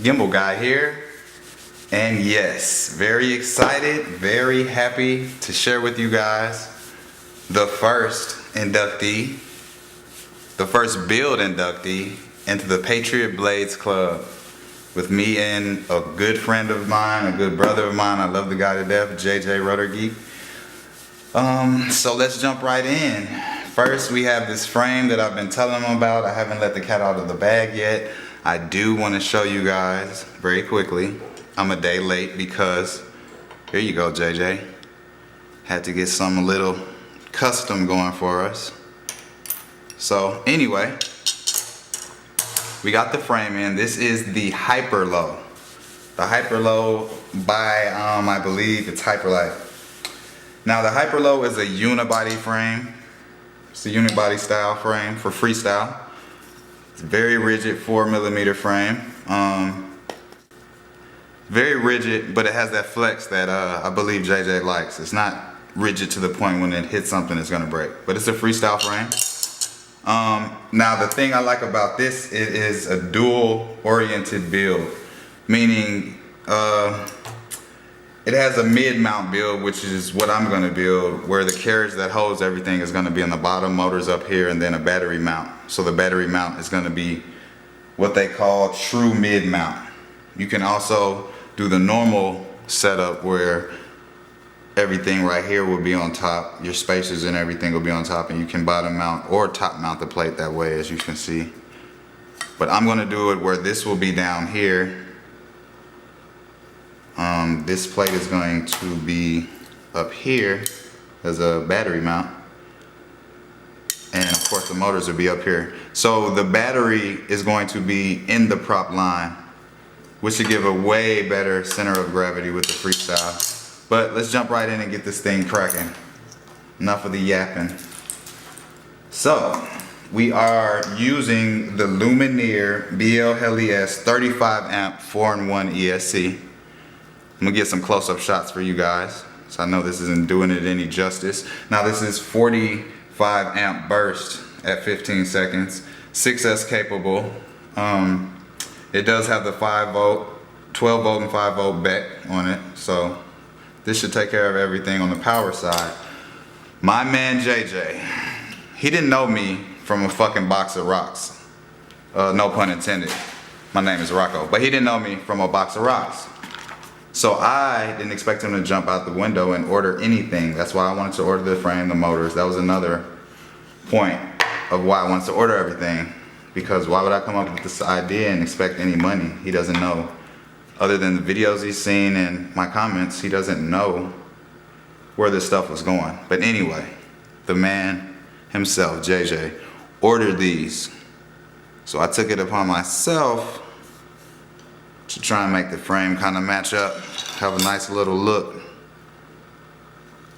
Gimbal Guy here, and yes, very excited, very happy to share with you guys the first inductee, the first build inductee into the Patriot Blades Club with me and a good friend of mine, a good brother of mine. I love the guy to death, JJROTOGEEK. So let's jump right in. First, we have this frame that I've been telling them about. I haven't let the cat out of the bag yet. I do want to show you guys very quickly. I'm a day late because, here you go, JJ. Had to get some a little custom going for us. So anyway, we got the frame in. This is the HyperLow. The HyperLow by, I believe it's HyperLite. Now the HyperLow is a unibody frame. It's a unibody style frame for freestyle. It's very rigid 4mm frame. Very rigid, but it has that flex that I believe JJ likes. It's not rigid to the point when it hits something it's gonna break, but it's a freestyle frame. Now the thing I like about this, it is a dual oriented build, meaning it has a mid-mount build, which is what I'm gonna build, where the carriage that holds everything is gonna be on the bottom, motors up here, and then a battery mount. So the battery mount is gonna be what they call true mid-mount. You can also do the normal setup where everything right here will be on top, your spacers and everything will be on top, and you can bottom mount or top mount the plate that way, as you can see. But I'm gonna do it where this will be down here. This plate is going to be up here as a battery mount, and of course the motors will be up here. So the battery is going to be in the prop line, which should give a way better center of gravity with the freestyle. But let's jump right in and get this thing cracking. Enough of the yapping. So we are using the Lumenier BLHelis 35 amp 4-in-1 ESC. I'm gonna get some close-up shots for you guys, so I know this isn't doing it any justice. Now this is 45 amp burst at 15 seconds, 6S capable. It does have the 5V, 12V and 5V back on it, so this should take care of everything on the power side. My man JJ, he didn't know me from a fucking box of rocks. No pun intended. My name is Rocco, but he didn't know me from a box of rocks. So I didn't expect him to jump out the window and order anything. That's why I wanted to order the frame, the motors. That was another point of why I wanted to order everything. Because why would I come up with this idea and expect any money? He doesn't know. Other than the videos he's seen and my comments, he doesn't know where this stuff was going. But anyway, the man himself, JJ, ordered these. So I took it upon myself to try and make the frame kind of match up, have a nice little look.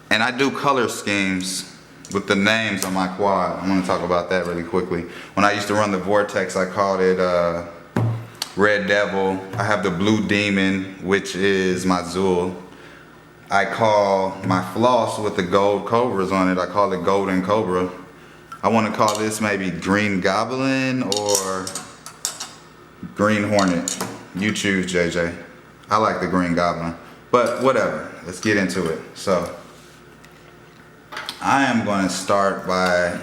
And I do color schemes with the names on my quad. I'm gonna talk about that really quickly. When I used to run the Vortex, I called it Red Devil. I have the Blue Demon, which is my Zool. I call my floss with the gold cobras on it, I call it Golden Cobra. I wanna call this maybe Green Goblin or Green Hornet. You choose, JJ. I like the Green Goblin, but whatever, let's get into it. So I am going to start by,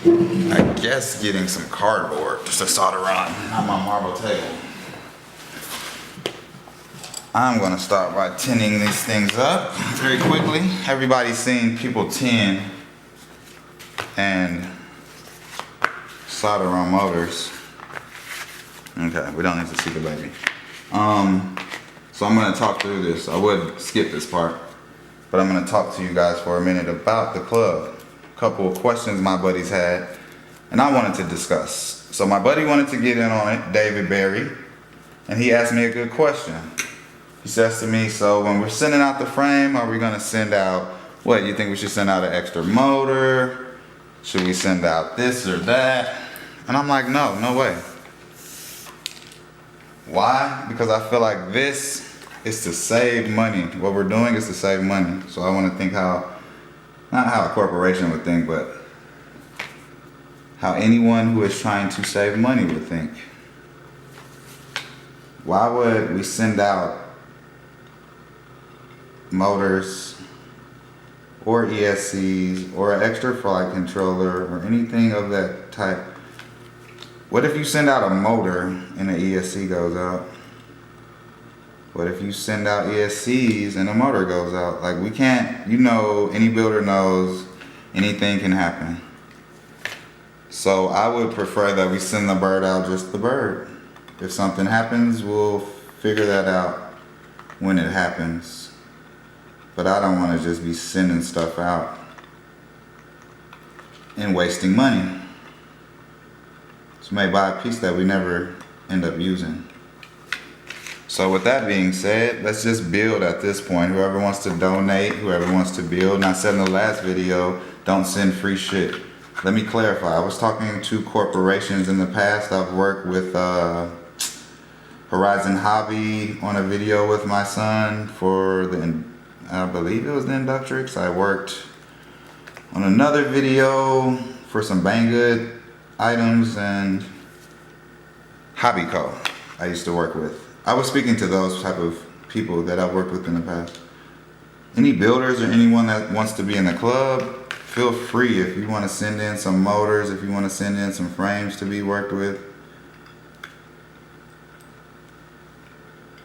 I guess, getting some cardboard just to solder on my marble table. I'm going to start by tinning these things up very quickly. Everybody's seen people tin and solder on motors. Okay, we don't need to see the baby. So I'm going to talk through this. I would skip this part, but I'm going to talk to you guys for a minute about the club. A couple of questions my buddies had, and I wanted to discuss. So my buddy wanted to get in on it, David Berry, and he asked me a good question. He says to me, so when we're sending out the frame, are we going to send out, what, you think we should send out an extra motor? Should we send out this or that? And I'm like, no, no way. Why? Because I feel like this is to save money. What we're doing is to save money. So I want to think how, not how a corporation would think, but how anyone who is trying to save money would think. Why would we send out motors or ESCs or an extra flight controller or anything of that type? What if you send out a motor and an ESC goes out? What if you send out ESCs and a motor goes out? Like, we can't, you know, any builder knows anything can happen. So I would prefer that we send the Byrd out just the Byrd. If something happens, we'll figure that out when it happens. But I don't want to just be sending stuff out and wasting money. So we may buy a piece that we never end up using. So with that being said, let's just build at this point. Whoever wants to donate, whoever wants to build. And I said in the last video, don't send free shit. Let me clarify. I was talking to corporations in the past. I've worked with Horizon Hobby on a video with my son for the, I believe it was the INDUCTEE. I worked on another video for some Banggood items and Hobby Co. I used to work with. I was speaking to those type of people that I've worked with in the past. Any builders or anyone that wants to be in the club, feel free. If you want to send in some motors, if you want to send in some frames to be worked with,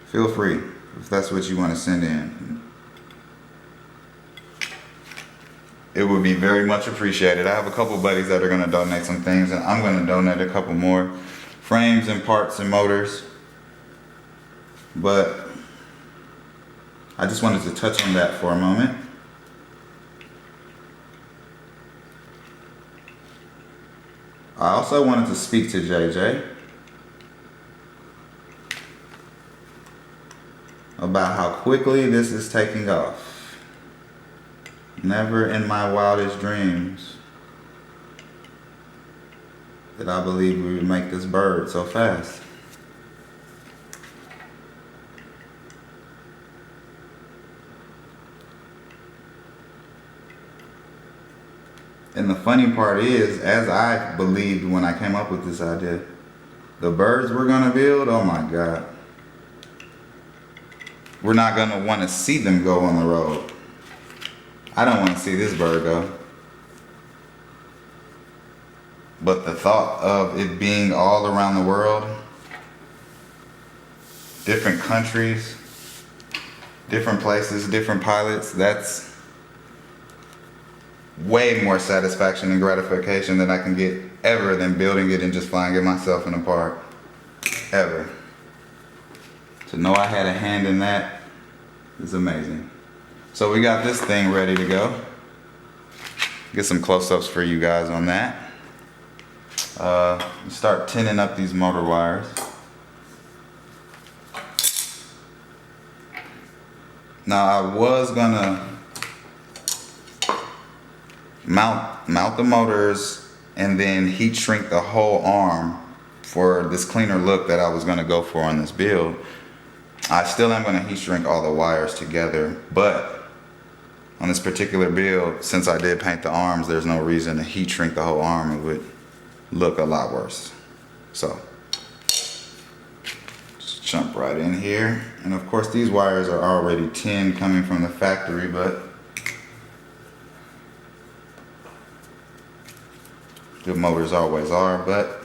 feel free if that's what you want to send in. It would be very much appreciated. I have a couple buddies that are going to donate some things, and I'm going to donate a couple more frames and parts and motors. But I just wanted to touch on that for a moment. I also wanted to speak to JJ about how quickly this is taking off. Never in my wildest dreams did I believe we would make this Byrd so fast. And the funny part is, as I believed when I came up with this idea, the Byrds we're gonna build, oh my God. We're not gonna wanna see them go on the road. I don't wanna see this Byrd go. But the thought of it being all around the world, different countries, different places, different pilots, that's way more satisfaction and gratification than I can get ever than building it and just flying it myself in a park. Ever. To know I had a hand in that is amazing. So we got this thing ready to go. Get some close-ups for you guys on that. Start tinning up these motor wires. Now I was gonna mount the motors and then heat shrink the whole arm for this cleaner look that I was gonna go for on this build. I still am gonna heat shrink all the wires together, but on this particular build, since I did paint the arms, there's no reason to heat shrink the whole arm. It would look a lot worse. So, just jump right in here. And of course these wires are already tin coming from the factory, but good motors always are, but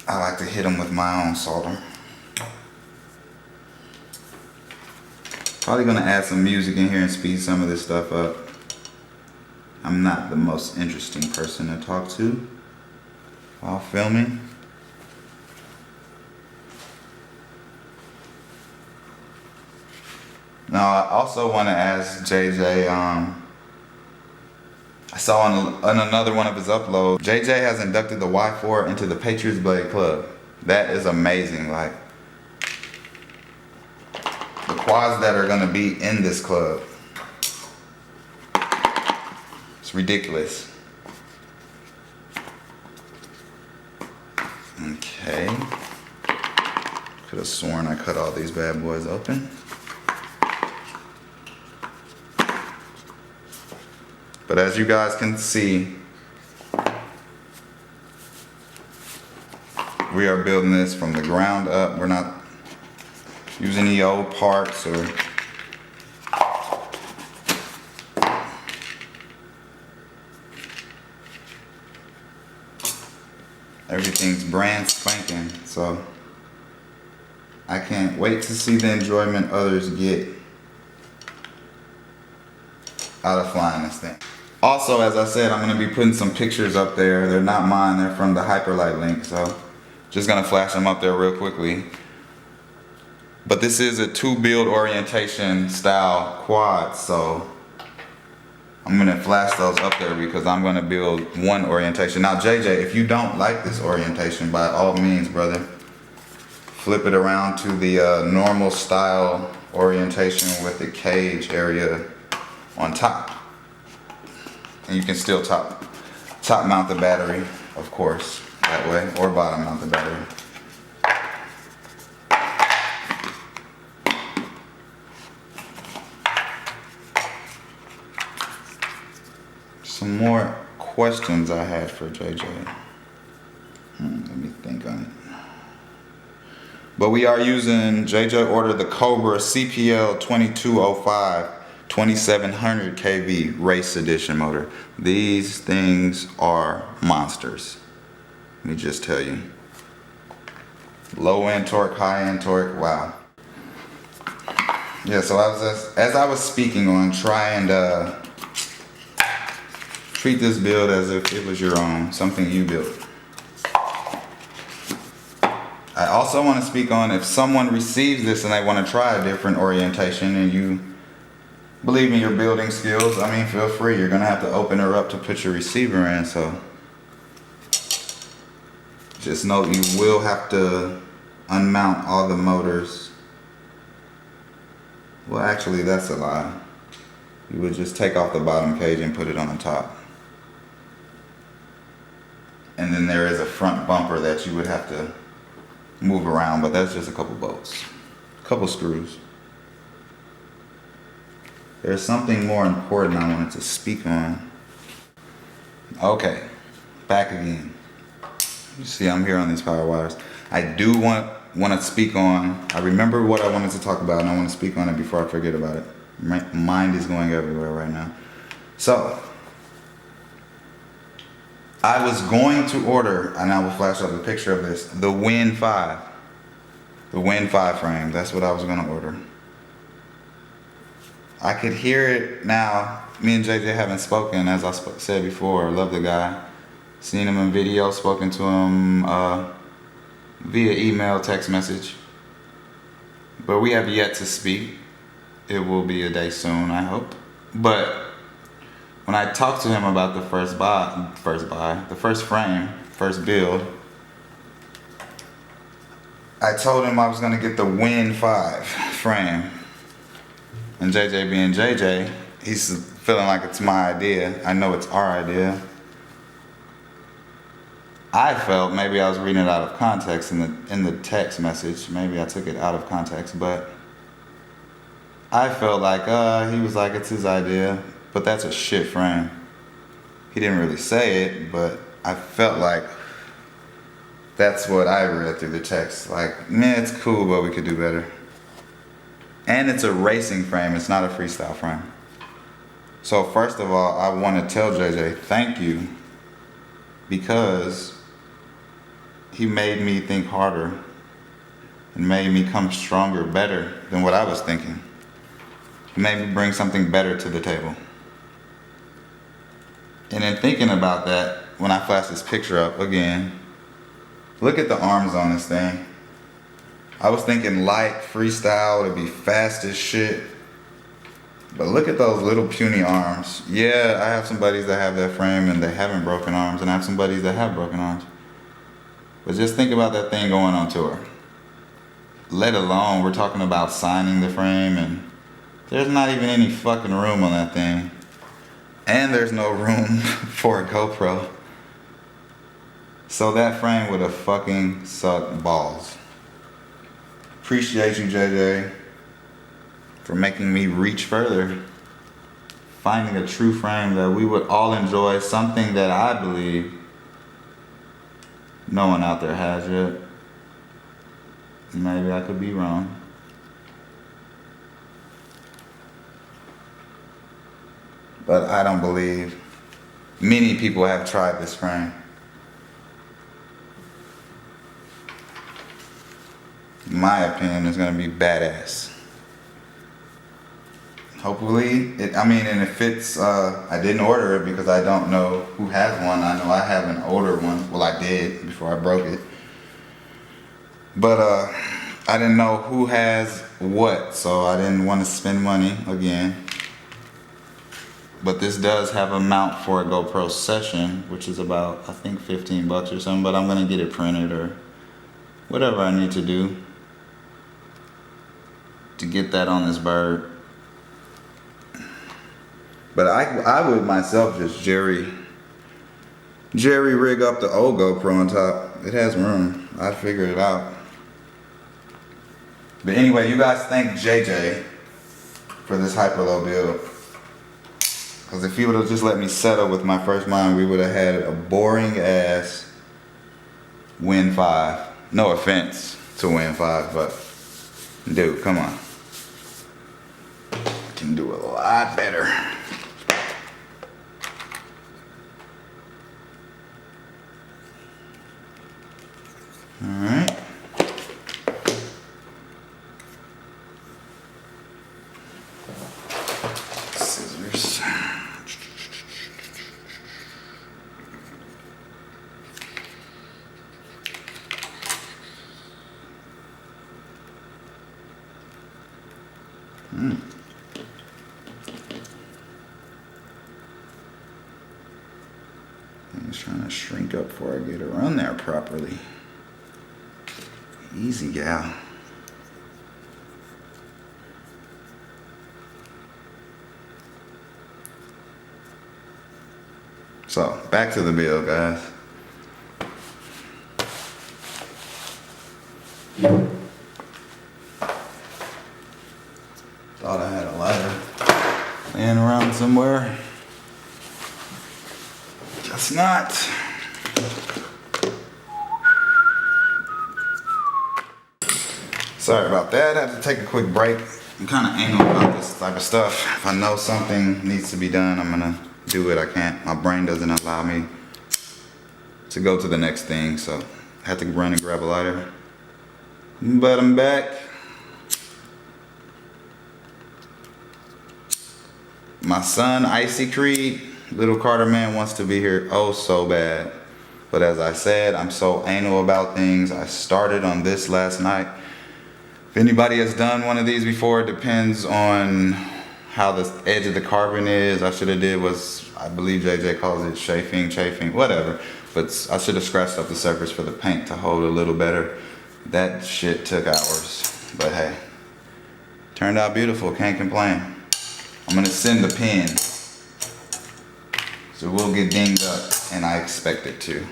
I like to hit them with my own solder. Probably gonna add some music in here and speed some of this stuff up. I'm not the most interesting person to talk to while filming. Now I also want to ask JJ, I saw on another one of his uploads, JJ has inducted the Y4 into the Patriot's Blade Club. That is amazing. Like, the quads that are gonna be in this club, it's ridiculous. Okay. Could have sworn I cut all these bad boys open. But as you guys can see, we are building this from the ground up. We're not using any old parts or everything's brand spanking. So I can't wait to see the enjoyment others get out of flying this thing. Also, as I said, I'm going to be putting some pictures up there. They're not mine, they're from the HyperLite link, so just going to flash them up there real quickly. But this is a 2-build orientation style quad, so I'm going to flash those up there because I'm going to build one orientation. Now JJ, if you don't like this orientation, by all means, brother, flip it around to the normal style orientation with the cage area on top. And you can still top mount the battery, of course, that way, or bottom mount the battery. Some more questions I had for JJ. Let me think on it. But we are using, JJ ordered the Cobra CPL 2205 2700 kV race edition motor. These things are monsters. Let me just tell you. Low end torque, high end torque, wow. Yeah, so as I was speaking on, try and treat this build as if it was your own, something you built. I also want to speak on if someone receives this and they want to try a different orientation and you believe in your building skills, I mean, feel free. You're going to have to open her up to put your receiver in, so just know you will have to unmount all the motors. Well, actually, that's a lie. You would just take off the bottom cage and put it on the top. And then there is a front bumper that you would have to move around, but that's just a couple bolts, a couple screws. There's something more important I wanted to speak on. Okay, back again. You see, I'm here on these power wires. I do want to speak on, I remember what I wanted to talk about and I want to speak on it before I forget about it. My mind is going everywhere right now. So, I was going to order, and I will flash up a picture of this, the Win 5. The Win 5 frame, that's what I was going to order. I could hear it now. Me and JJ haven't spoken, as I said before. Love the guy. Seen him in video, spoken to him via email, text message. But we have yet to speak. It will be a day soon, I hope. But when I talked to him about the first frame, first build, I told him I was gonna get the Win 5 frame. And JJ being JJ, he's feeling like it's my idea. I know it's our idea. I felt maybe I was reading it out of context in the text message. Maybe I took it out of context, but I felt like he was like, it's his idea, but that's a shit frame. He didn't really say it, but I felt like that's what I read through the text. Like, man, it's cool, but we could do better. And it's a racing frame, it's not a freestyle frame. So first of all, I want to tell JJ thank you, because he made me think harder and made me come stronger, better than what I was thinking. He made me bring something better to the table. And in thinking about that, when I flash this picture up again, look at the arms on this thing. I was thinking light, freestyle, it'd be fast as shit. But look at those little puny arms. Yeah, I have some buddies that have that frame and they haven't broken arms, and I have some buddies that have broken arms. But just think about that thing going on tour. Let alone, we're talking about signing the frame, and there's not even any fucking room on that thing. And there's no room for a GoPro. So that frame would have fucking sucked balls. Appreciate you, JJ, for making me reach further. finding a true frame that we would all enjoy, something that I believe no one out there has yet. Maybe I could be wrong. But I don't believe many people have tried this frame. In my opinion, it's gonna be badass. Hopefully, and if it's, I didn't order it because I don't know who has one. I know I have an older one. Well, I did before I broke it. But I didn't know who has what, so I didn't want to spend money again. But this does have a mount for a GoPro Session, which is about, I think, 15 bucks or something, but I'm gonna get it printed or whatever I need to do to get that on this Byrd. But I would myself just jerry rig up the old GoPro on top. It has room. I figured it out. But anyway, you guys thank JJ for this HyperLow build. Because if he would have just let me settle with my first mine, we would have had a boring ass Win 5. No offense to Win 5, but dude, come on. Can do a lot better. Alright. Scissors. I'm just trying to shrink up before I get her on there properly. Easy, gal. So, back to the build, guys. Thought I had a lighter laying around somewhere. Guess not. Sorry about that. I had to take a quick break. I'm kind of anal about this type of stuff. If I know something needs to be done, I'm gonna do it. I can't. My brain doesn't allow me to go to the next thing, so I had to run and grab a lighter. But I'm back. My son, Icy Creed, little Carter man, wants to be here oh so bad. But as I said, I'm so anal about things. I started on this last night. If anybody has done one of these before, it depends on how the edge of the carbon is. I should have did was, I believe JJ calls it chafing, whatever. But I should have scratched up the surface for the paint to hold a little better. That shit took hours, but hey, turned out beautiful, can't complain. I'm gonna send the pin, so we'll get dinged up, and I expect it to.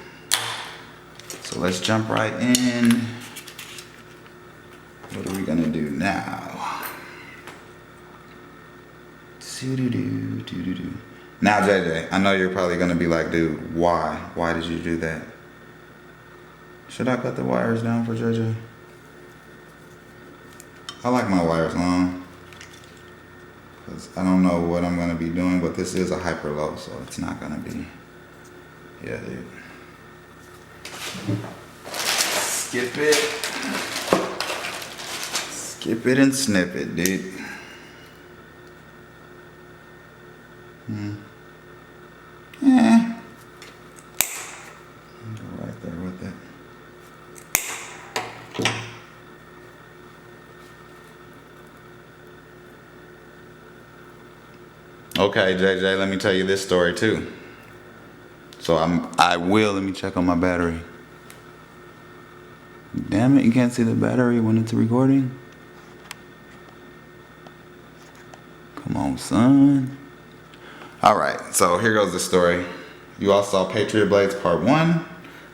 So let's jump right in. What are we gonna do now? Now, JJ, I know you're probably gonna be like, dude, why? Why did you do that? Should I cut the wires down for JJ? I like my wires long, because I don't know what I'm gonna be doing, but this is a HyperLow, so it's not gonna be, yeah, dude. Skip it. Skip it and snip it, dude. Yeah. Go right there with it. Okay, JJ, let me tell you this story too. So let me check on my battery. Damn it, you can't see the battery when it's recording? Come on, son. All right, so here goes the story. You all saw Patriot Blades Part 1.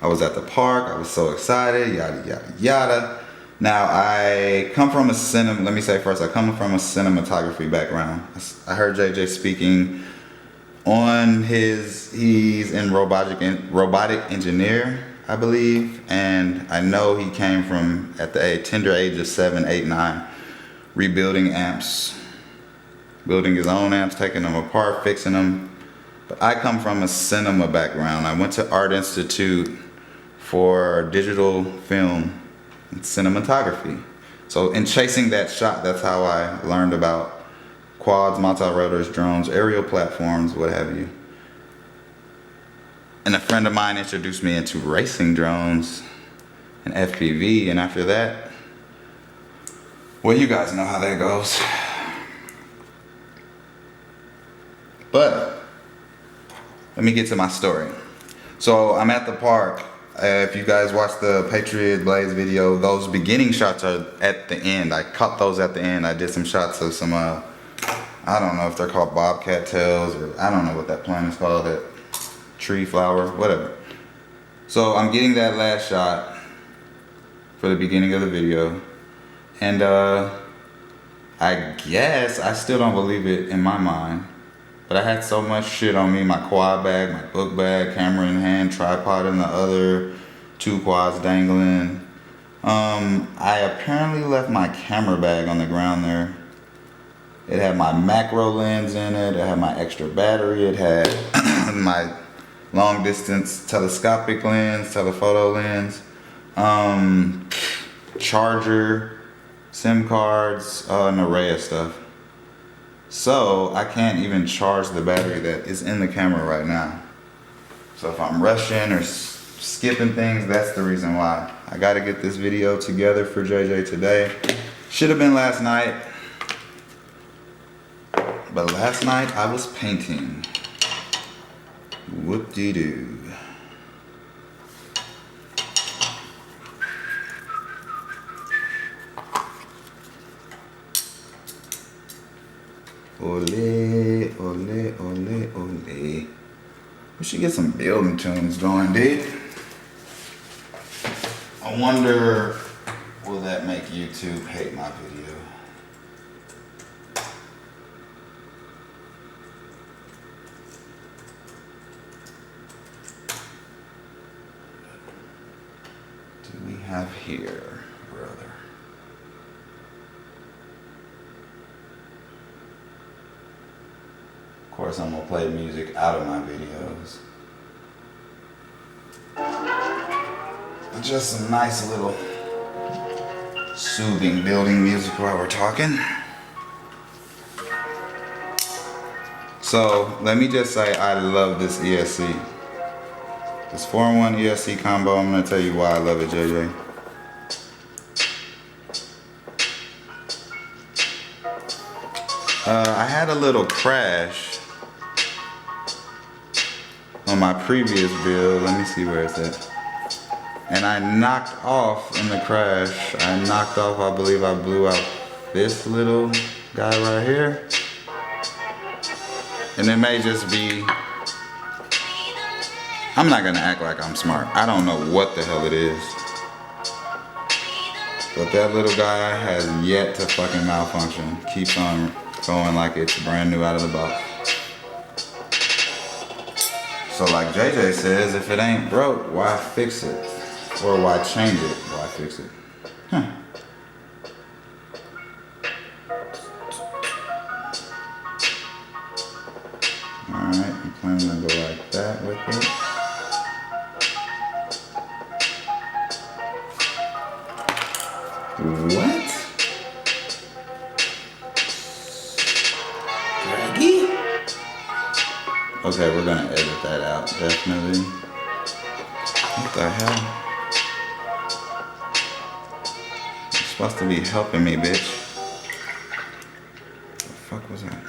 I was at the park. I was so excited, yada, yada, yada. Now I come from a let me say first, I come from a cinematography background. I heard JJ speaking on he's in robotic engineer, I believe, and I know he came from at the tender age of 7, 8, 9, rebuilding amps, building his own amps, taking them apart, fixing them. But I come from a cinema background. I went to Art Institute for digital film and cinematography. So in chasing that shot, that's how I learned about quads, multi-rotors, drones, aerial platforms, what have you. And a friend of mine introduced me into racing drones and FPV, and after that, well, you guys know how that goes. But let me get to my story. So I'm at the park. If you guys watched the Patriot Blaze video, those beginning shots are at the end. I caught those at the end. I did some shots of some, I don't know if they're called bobcat tails, or I don't know what that plant is called, that tree flower, whatever. So I'm getting that last shot for the beginning of the video. And I guess, I still don't believe it in my mind, but I had so much shit on me, my quad bag, my book bag, camera in hand, tripod in the other, 2 quads dangling. I apparently left my camera bag on the ground there. It had my macro lens in it, it had my extra battery, it had my long distance telescopic lens, telephoto lens, charger, SIM cards, an array of stuff. So I can't even charge the battery that is in the camera right now. So if I'm rushing or skipping things, that's the reason why. I gotta get this video together for JJ today. Should have been last night, but last night I was painting. Whoop-de-doo. Ole, ole, ole, ole. We should get some building tunes going, dude. I wonder, will that make YouTube hate my video? Do we have here, brother? Of course, I'm gonna play music out of my videos. Just some nice little soothing building music while we're talking. So let me just say I love this ESC. This 4-in-1 ESC combo, I'm gonna tell you why I love it, JJ. I had a little crash on my previous build. Let me see where it's at. And I knocked off in the crash. I believe I blew out this little guy right here. And it may just be, I'm not gonna act like I'm smart. I don't know what the hell it is. But that little guy has yet to fucking malfunction. Keeps on going like it's brand new out of the box. So like JJ says, if it ain't broke, why fix it? Or why change it? Why fix it? Huh. Alright, I'm planning to go like that with it. What? Draggy? Okay, we're gonna edit that out, definitely. What the hell? You're supposed to be helping me, bitch. What the fuck was that?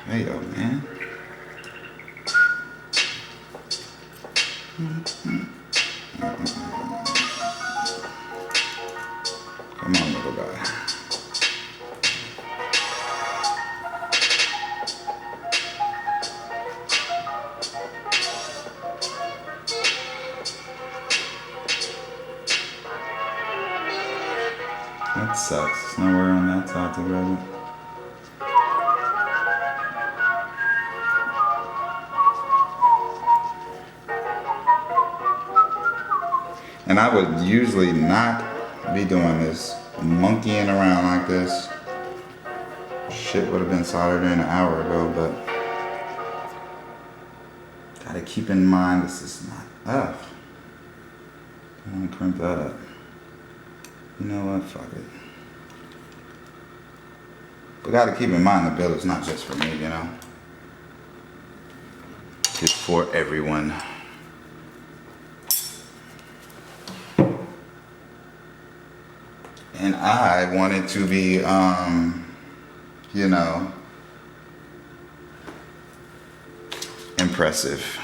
Hey, yo, man. Come on, little guy. sucks. Nowhere on that side to grab it. And I would usually not be doing this, monkeying around like this. Shit would have been soldered in an hour ago, but gotta keep in mind this is not up. I'm gonna crimp that up. You know what, fuck it. But gotta keep in mind the build is not just for me, you know. It's for everyone. And I want it to be, you know, impressive.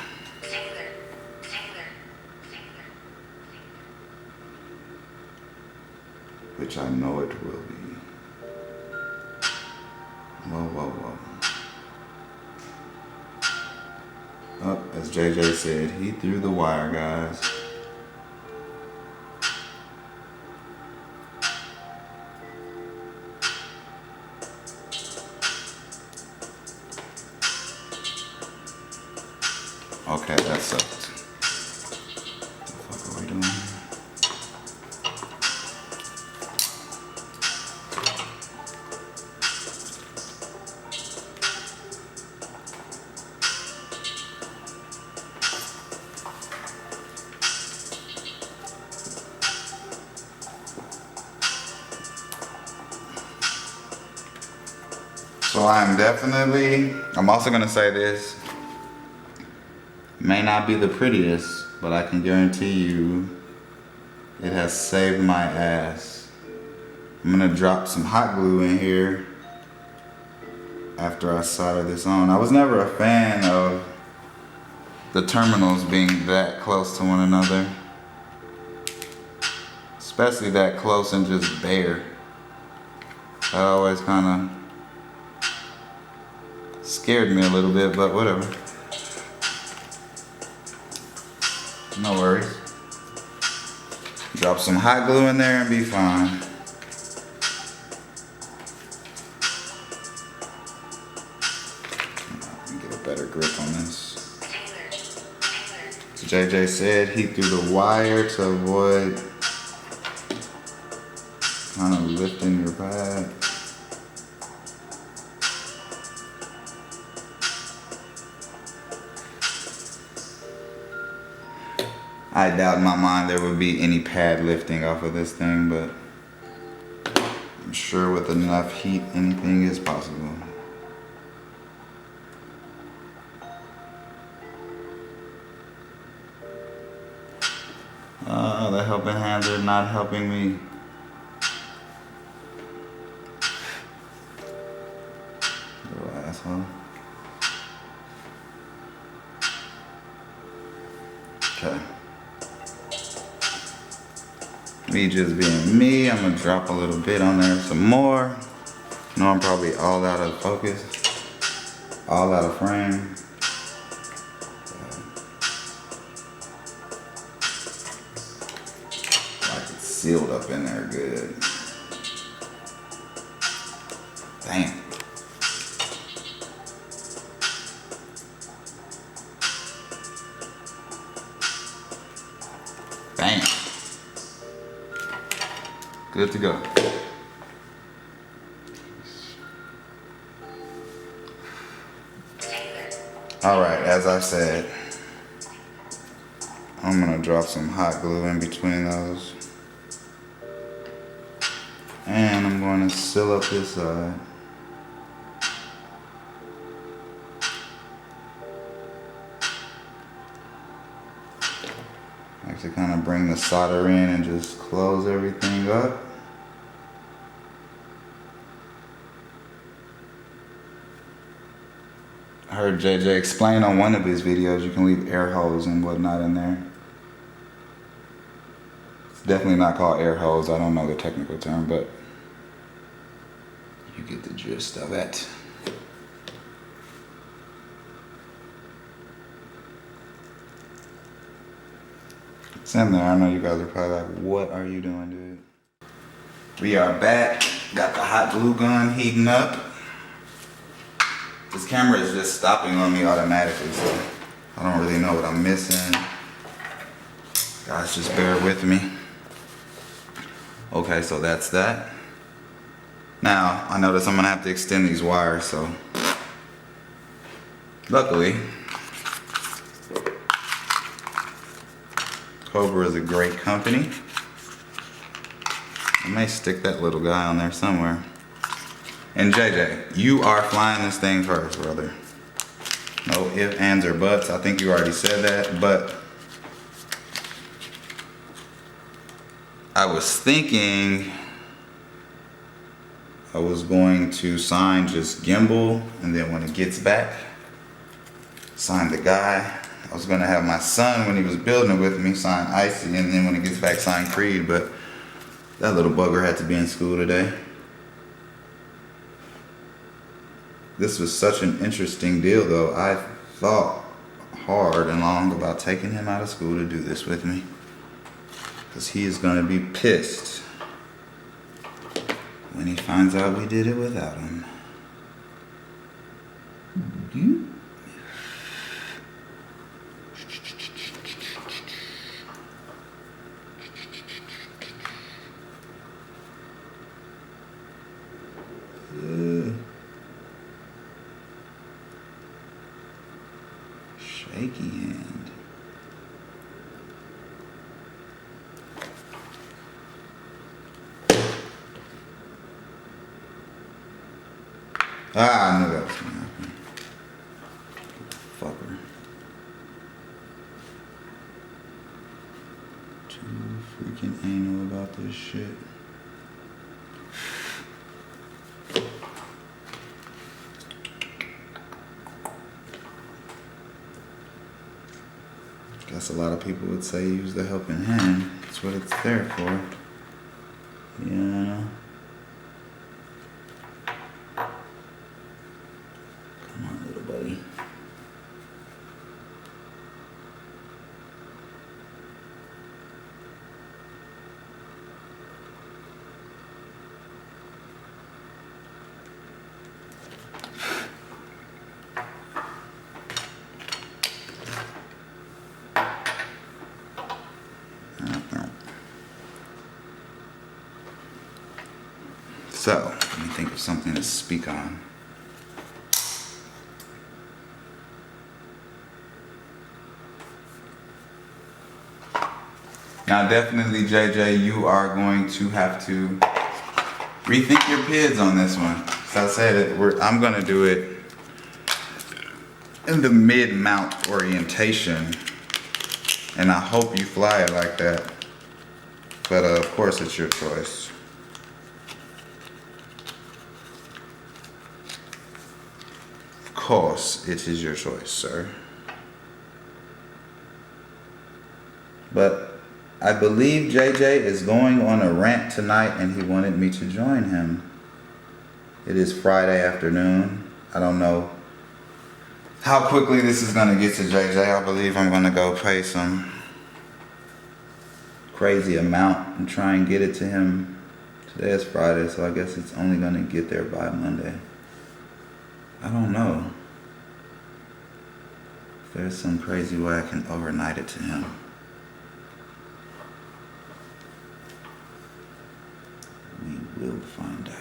Which I know it will be. Whoa, whoa, whoa. Oh, as JJ said, he threw the wire, guys. Okay, that sucked. What the fuck are we doing here? So I'm also gonna say this, may not be the prettiest, but I can guarantee you it has saved my ass. I'm gonna drop some hot glue in here after I solder this on. I was never a fan of the terminals being that close to one another, especially that close and just bare. That always kind of scared me a little bit, but whatever. No worries. Drop some hot glue in there and be fine. Get a better grip on this. So JJ said he threw the wire to avoid kind of lifting your pad. I doubt in my mind there would be any pad lifting off of this thing, but I'm sure with enough heat, anything is possible. The helping hands are not helping me. Little asshole. Okay. Me just being me, I'm gonna drop a little bit on there some more. I know I'm probably all out of focus, all out of frame. Like it's sealed up in there good. Damn. Bam. Good to go. Alright, as I said, I'm gonna drop some hot glue in between those. And I'm going to seal up this side. To kind of bring the solder in and just close everything up. I heard JJ explain on one of his videos you can leave air holes and whatnot in there. It's definitely not called air holes, I don't know the technical term, but you get the gist of it. It's in there. I know you guys are probably like, what are you doing, dude? We are back. Got the hot glue gun heating up. This camera is just stopping on me automatically, so I don't really know what I'm missing. Guys, just bear with me. Okay, so that's that. Now, I notice I'm gonna have to extend these wires, so luckily, Cobra is a great company. I may stick that little guy on there somewhere. And JJ, you are flying this thing first, brother. No ifs, ands, or buts. I think you already said that, but I was thinking I was going to sign just gimbal, and then when it gets back, sign the guy. I was gonna have my son, when he was building it with me, sign Icy, and then when it gets back, sign Creed, but that little bugger had to be in school today. This was such an interesting deal though. I thought hard and long about taking him out of school to do this with me, because he is gonna be pissed when he finds out we did it without him. Shaky hand. Ah, I knew that was gonna happen. Fucker. Too freaking anal about this shit. Guess a lot of people would say use the helping hand. That's what it's there for. Yeah. Come on, little buddy. So, let me think of something to speak on. Now, definitely, JJ, you are going to have to rethink your PIDs on this one. So I said I'm going to do it in the mid-mount orientation, and I hope you fly it like that. But of course, it's your choice. Of course, it is your choice, sir. But I believe JJ is going on a rant tonight, and he wanted me to join him. It is Friday afternoon. I don't know how quickly this is gonna get to JJ. I believe I'm gonna go pay some crazy amount and try and get it to him. Today is Friday, so I guess it's only gonna get there by Monday. I don't know if there's some crazy way I can overnight it to him. We will find out.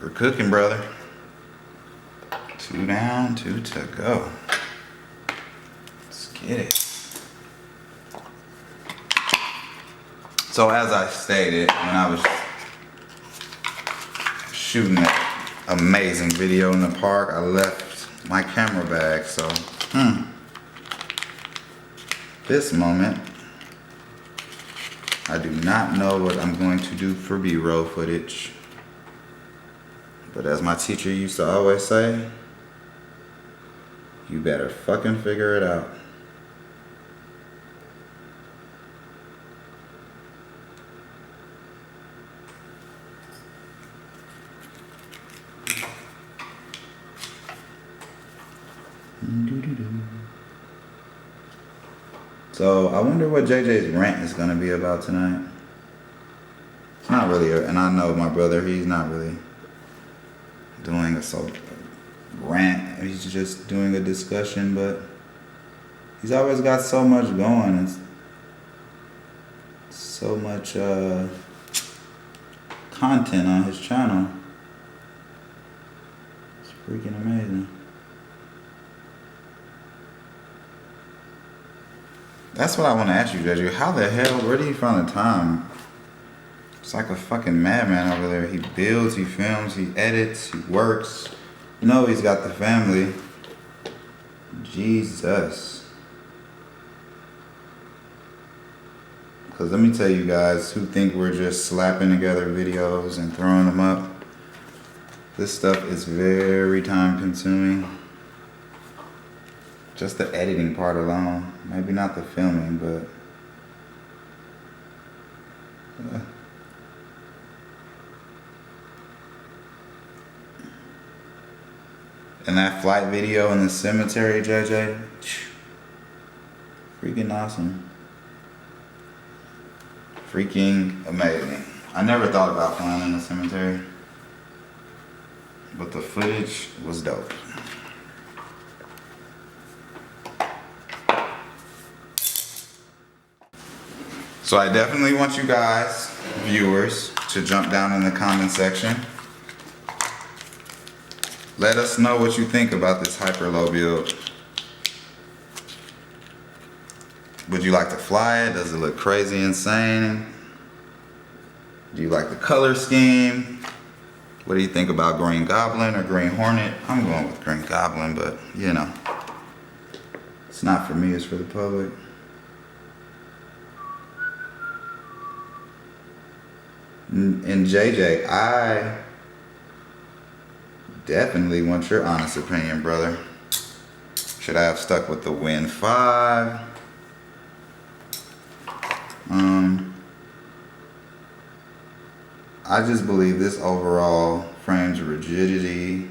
We're cooking, brother. 2 down, 2 to go. Let's get it. So as I stated, when I was shooting that amazing video in the park, I left my camera bag, so this moment I do not know what I'm going to do for B-roll footage. But as my teacher used to always say, you better fucking figure it out. So I wonder what JJ's rant is gonna be about tonight. It's not really, and I know my brother, he's not really doing a rant. He's just doing a discussion, but he's always got so much going and so much content on his channel. It's freaking amazing. That's what I want to ask you, JJ. How the hell, where do you find the time? It's like a fucking madman over there. He builds, he films, he edits, he works. You know he's got the family. Jesus. Because let me tell you guys who think we're just slapping together videos and throwing them up. This stuff is very time consuming. Just the editing part alone. Maybe not the filming, but and that flight video in the cemetery, JJ, freaking awesome. Freaking amazing. I never thought about flying in the cemetery, but the footage was dope. So I definitely want you guys, viewers, to jump down in the comment section. Let us know what you think about this HyperLow build. Would you like to fly it? Does it look crazy insane? Do you like the color scheme? What do you think about Green Goblin or Green Hornet? I'm going with Green Goblin, but you know, it's not for me, it's for the public. And JJ, I definitely want your honest opinion, brother. Should I have stuck with the Win 5? I just believe this overall frame's rigidity,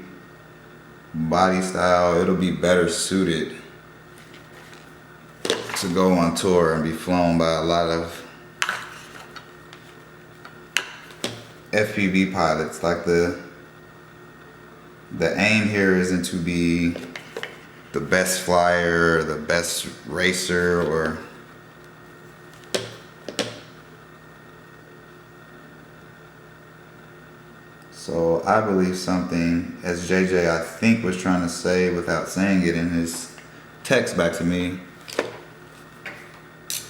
body style, it'll be better suited to go on tour and be flown by a lot of FPV pilots. Like the aim here isn't to be the best flyer or the best racer or so I believe something, as JJ I think was trying to say without saying it in his text back to me,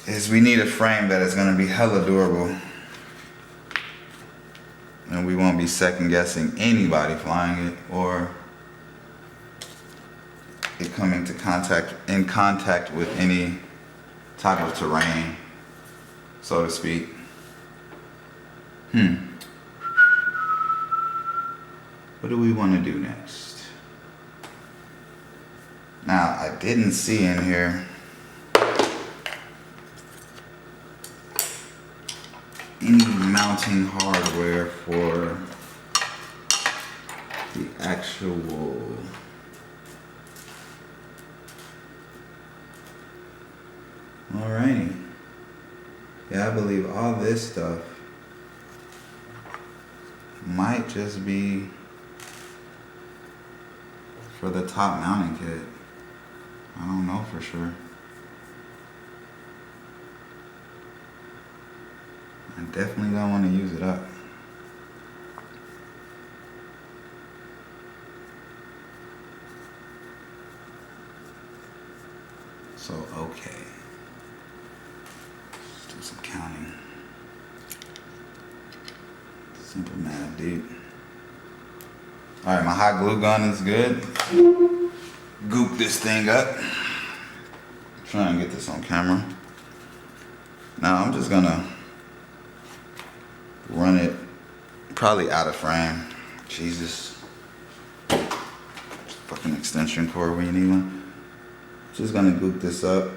is we need a frame that is going to be hella durable. And we won't be second guessing anybody flying it or it coming to in contact with any type of terrain, so to speak. What do we want to do next? Now, I didn't see in here any mounting hardware for the actual alrighty. Yeah, I believe all this stuff might just be for the top mounting kit. I don't know for sure. I definitely don't want to use it up. So, okay. Let's do some counting. Simple math, dude. Alright, my hot glue gun is good. Goop this thing up. Try and get this on camera. Now I'm just gonna run it probably out of frame. Jesus. Fucking extension cord when you need one. Just gonna goop this up.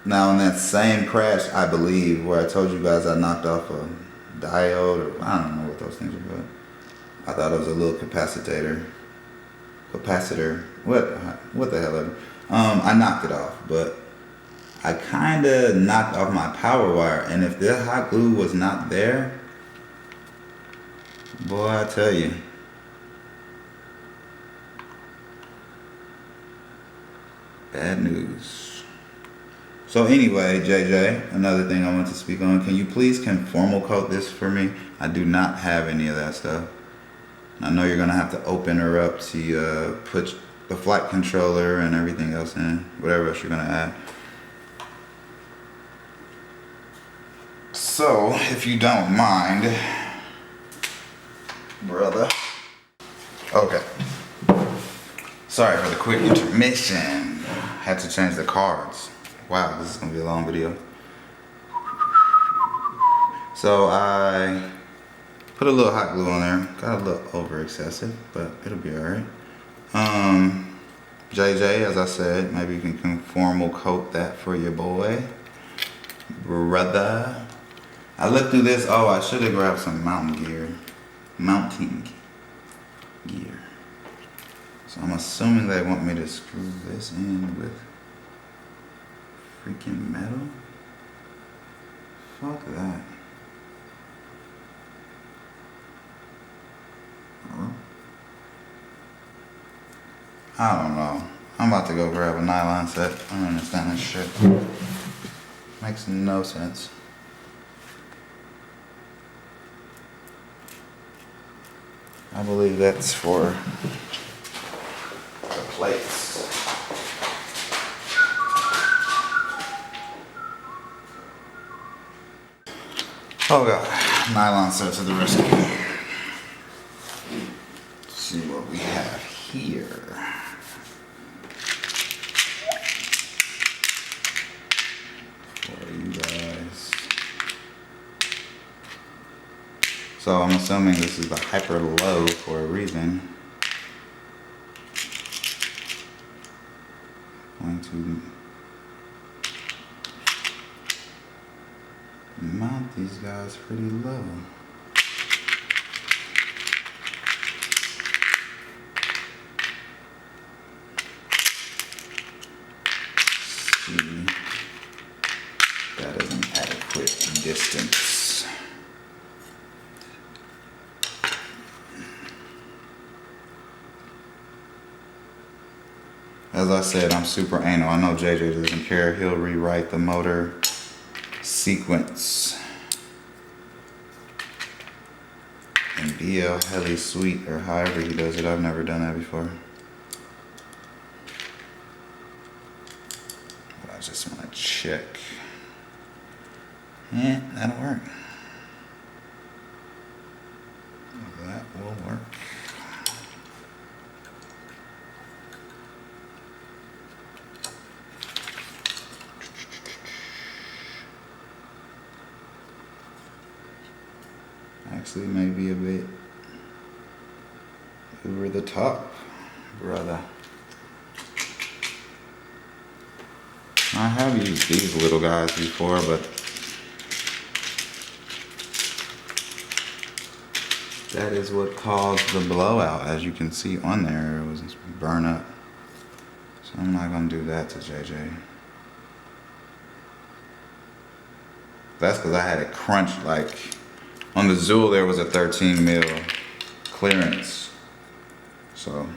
Now in that same crash, I believe, where I told you guys I knocked off a diode, or I don't know what those things are called. I thought it was a little capacitor. What the hell? I knocked it off, but I kinda knocked off my power wire, and if the hot glue was not there, boy, I tell you. Bad news. So anyway, JJ, another thing I want to speak on. Can you please conformal coat this for me? I do not have any of that stuff. I know you're gonna have to open her up to put the flight controller and everything else in, whatever else you're gonna add. So, if you don't mind, brother. Okay. Sorry for the quick intermission. Had to change the cards. Wow, this is gonna be a long video. So I put a little hot glue on there. Got a little over excessive, but it'll be alright. JJ, as I said, maybe you can conformal coat that for your boy. Brother. I looked through this. Oh, I should have grabbed some mounting gear. So I'm assuming they want me to screw this in with freaking metal. Fuck that. I don't know. I'm about to go grab a nylon set. I don't understand this shit. Makes no sense. I believe that's for the plates. Oh god, nylon set to the rescue. Let's see what we have here. For you guys. So I'm assuming this is the HyperLow for a reason. Going to mount these guys pretty low. See, that is an adequate distance. As I said, I'm super anal. I know JJ doesn't care. He'll rewrite the motor sequence in BLHelis Suite, or however he does it. I've never done that before. But I just want to check. Yeah, that'll work. That will work. Actually, maybe a bit over the top, brother. I have used these little guys before, but that is what caused the blowout. As you can see on there, it was burn up. So I'm not gonna do that to JJ. That's because I had it crunched like. On the Zool, there was a 13 mil clearance. So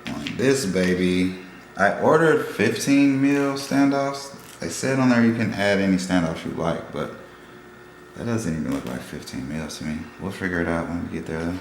on this baby, I ordered 15 mil standoffs. They said on there you can add any standoffs you like, but that doesn't even look like 15 mils to me. We'll figure it out when we get there though.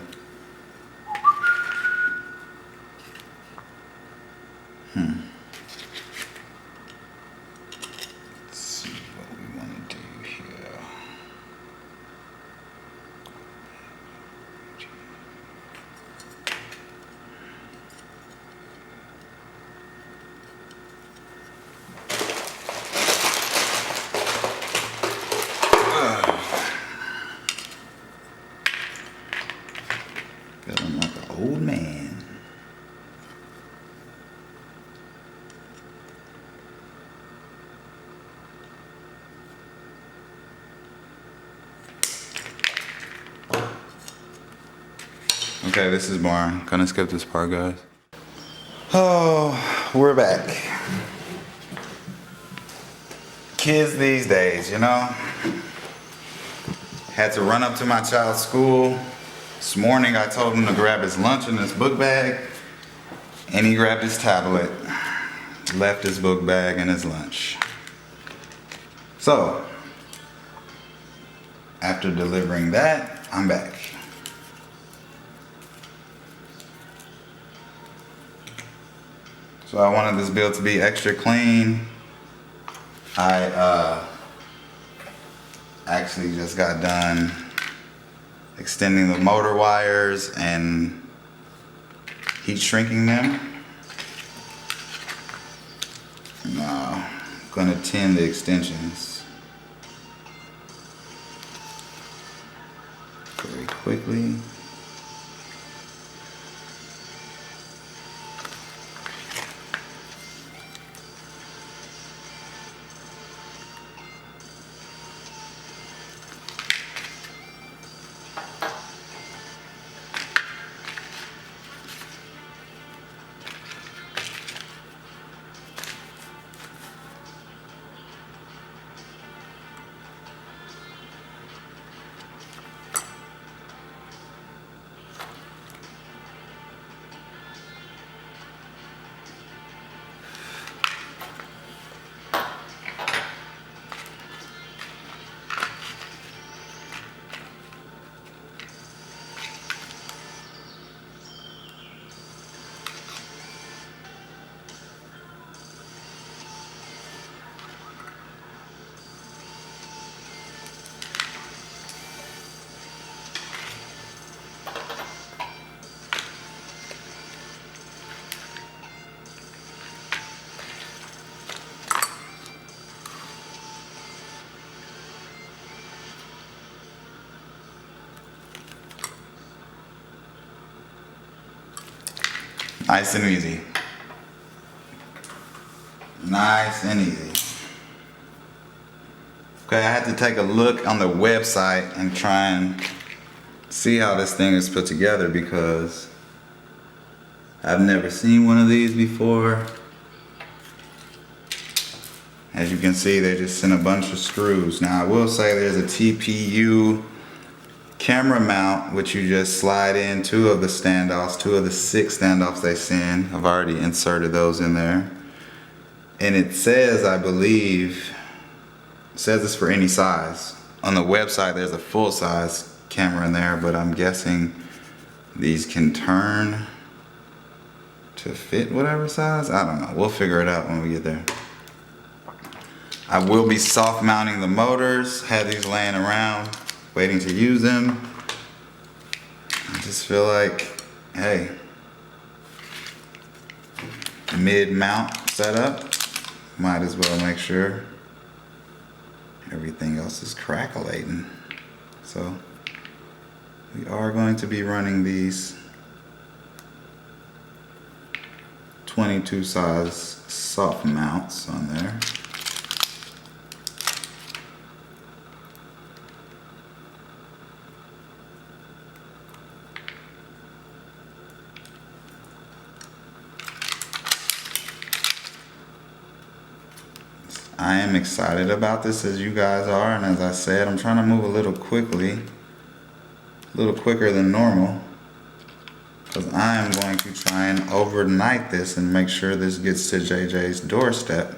Okay, this is boring. Gonna skip this part, guys. Oh, we're back. Kids these days, you know. Had to run up to my child's school. This morning I told him to grab his lunch in his book bag, and he grabbed his tablet, left his book bag and his lunch. So, after delivering that, I'm back. So I wanted this build to be extra clean. I actually just got done extending the motor wires and heat shrinking them. Now I'm gonna tin the extensions very quickly. Nice and easy. Nice and easy. Okay, I had to take a look on the website and try and see how this thing is put together because I've never seen one of these before. As you can see, they just sent a bunch of screws. Now I will say there's a TPU camera mount, which you just slide in 2 of the standoffs, 2 of the 6 standoffs they send. I've already inserted those in there. And it says, I believe, it says it's for any size. On the website there's a full size camera in there, but I'm guessing these can turn to fit whatever size. I don't know, we'll figure it out when we get there. I will be soft mounting the motors, have these laying around waiting to use them. I just feel like, hey, mid-mount setup, might as well make sure everything else is crackling. So we are going to be running these 22 size soft mounts on there. I am excited about this as you guys are, and as I said, I'm trying to move a little quickly, a little quicker than normal, because I am going to try and overnight this and make sure this gets to JJ's doorstep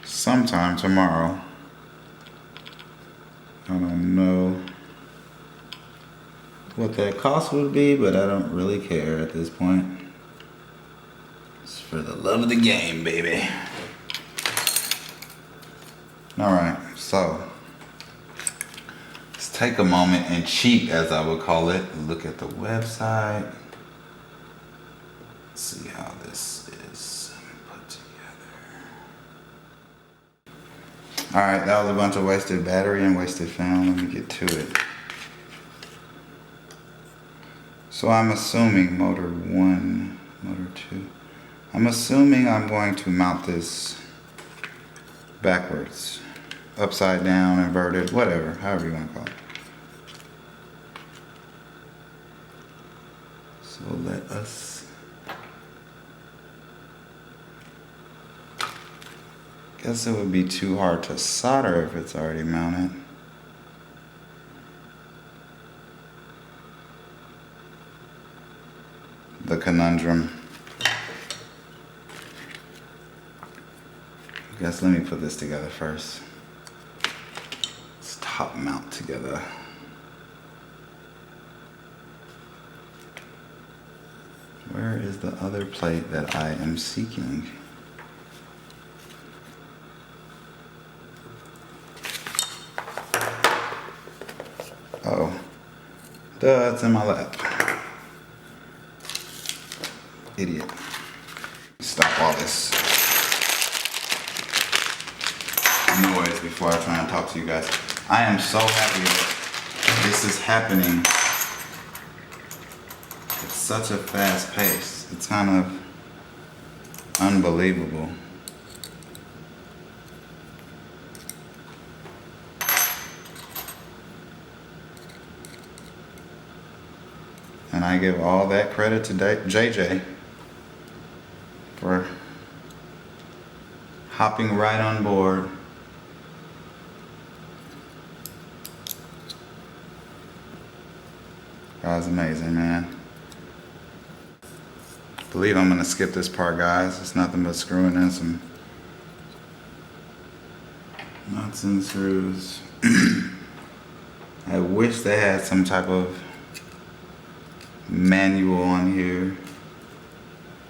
sometime tomorrow. I don't know what that cost would be, but I don't really care at this point. It's for the love of the game, baby. Alright, so let's take a moment and cheat, as I would call it. Look at the website. See how this is put together. Alright, that was a bunch of wasted battery and wasted film. Let me get to it. So I'm assuming motor 1, motor 2. I'm assuming I'm going to mount this backwards, upside down, inverted, whatever, however you want to call it. So let us, guess it would be too hard to solder if it's already mounted. The conundrum. I guess let me put this together first. Let's top mount together. Where is the other plate that I am seeking? Oh, duh, it's in my lap. Idiot. Stop all this noise before I try and talk to you guys. I am so happy that this is happening at such a fast pace. It's kind of unbelievable. And I give all that credit to JJ for hopping right on board. That was amazing, man. I believe I'm gonna skip this part, guys. It's nothing but screwing in some nuts and screws. I wish they had some type of manual on here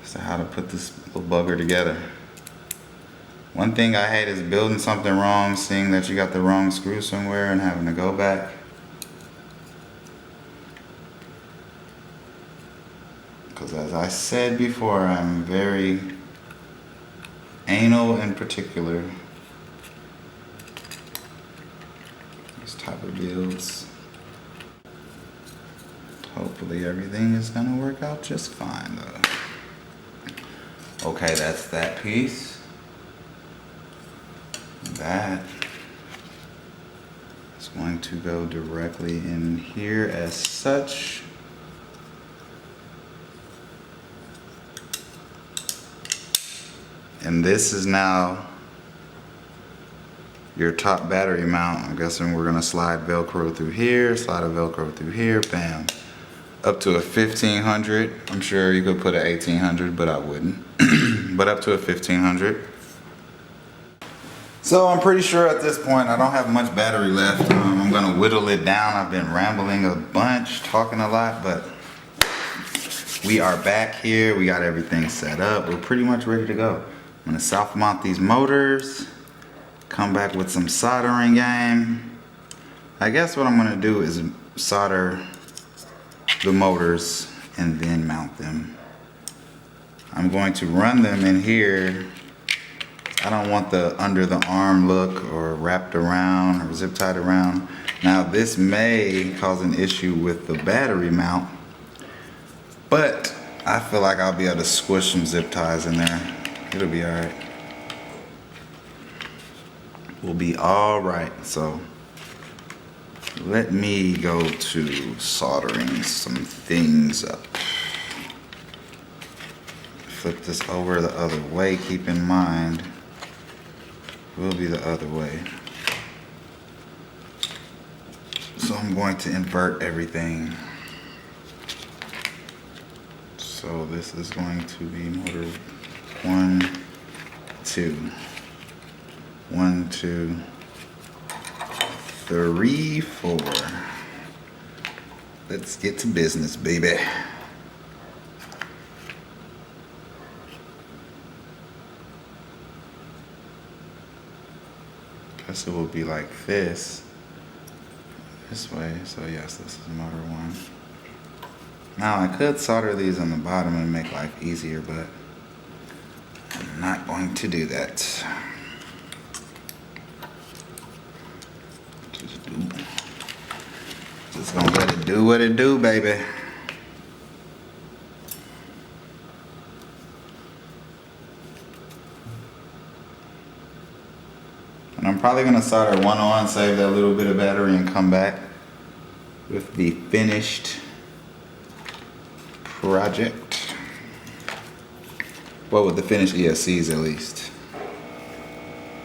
as to how to put this little bugger together. One thing I hate is building something wrong, seeing that you got the wrong screw somewhere and having to go back. Because as I said before, I'm very anal and particular. These type of builds. Hopefully everything is gonna work out just fine though. Okay, that's that piece. That is going to go directly in here as such. And this is now your top battery mount. I'm guessing we're gonna slide Velcro through here, slide a Velcro through here, bam. Up to a 1500. I'm sure you could put a 1800, but I wouldn't. But up to a 1500. So I'm pretty sure at this point I don't have much battery left. I'm gonna whittle it down. I've been rambling a bunch, talking a lot, but we are back here. We got everything set up. We're pretty much ready to go. I'm gonna self mount these motors, come back with some soldering game. I guess what I'm gonna do is solder the motors and then mount them. I'm going to run them in here. I don't want the under the arm look or wrapped around or zip tied around. Now this may cause an issue with the battery mount, but I feel like I'll be able to squish some zip ties in there. It'll be all right. We'll be all right. So let me go to soldering some things up. Flip this over the other way. Keep in mind, we'll be the other way. So I'm going to invert everything. So this is going to be motor 1, 2. 1, 2, 3, 4. Let's get to business, baby. Guess it will be like this way. So yes, this is motor 1. Now I could solder these on the bottom and make life easier, but I'm not going to do that. Just gonna let it do what it do, baby. And I'm probably gonna solder one on, save that little bit of battery, and come back with the finished project. Well, with the finished ESCs at least.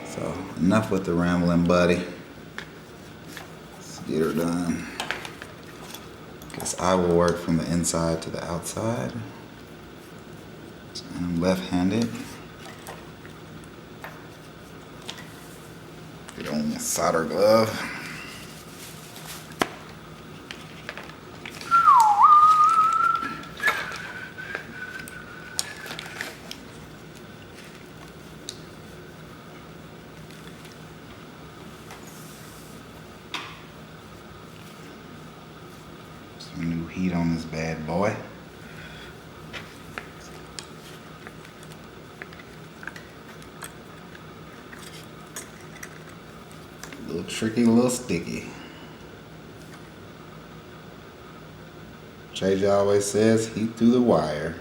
So enough with the rambling, buddy. Let's get her done. Guess I will work from the inside to the outside. And I'm left-handed. Get on my solder glove. Some new heat on this bad boy. A little tricky, a little sticky. JJ always says heat through the wire,